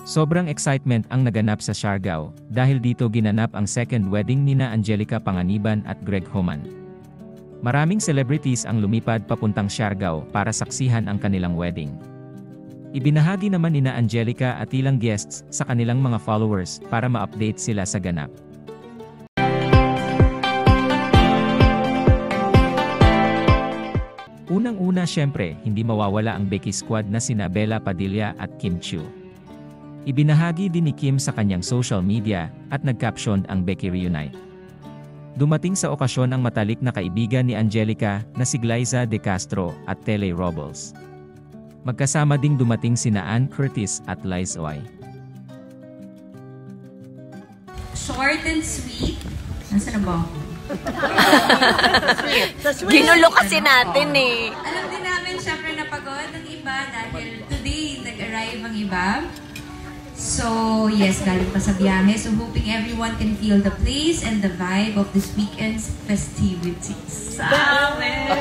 Sobrang excitement ang naganap sa Siargao dahil dito ginanap ang second wedding nina Angelica Panganiban at Greg Homan. Maraming celebrities ang lumipad papuntang Siargao para saksihan ang kanilang wedding. Ibinahagi naman nina Angelica at ilang guests sa kanilang mga followers para ma-update sila sa ganap. Unang-una syempre, hindi mawawala ang Becky Squad na sina Bella Padilla at Kim Chiu. Ibinahagi din ni Kim sa kanyang social media at nag-caption ang Becky Reunite. Dumating sa okasyon ang matalik na kaibigan ni Angelica na si Glyza De Castro at Tele Robles. Magkasama ding dumating sina Ann Curtis at Liz Oy. Short and sweet. Nasaan na ba ako? Ginulo kasi natin eh. Alam din namin syempre napagod ang iba dahil today nag-arrive ang iba. So, yes, galing pa sa biyahe. So, hoping everyone can feel the place and the vibe of this weekend's festivities. Amen!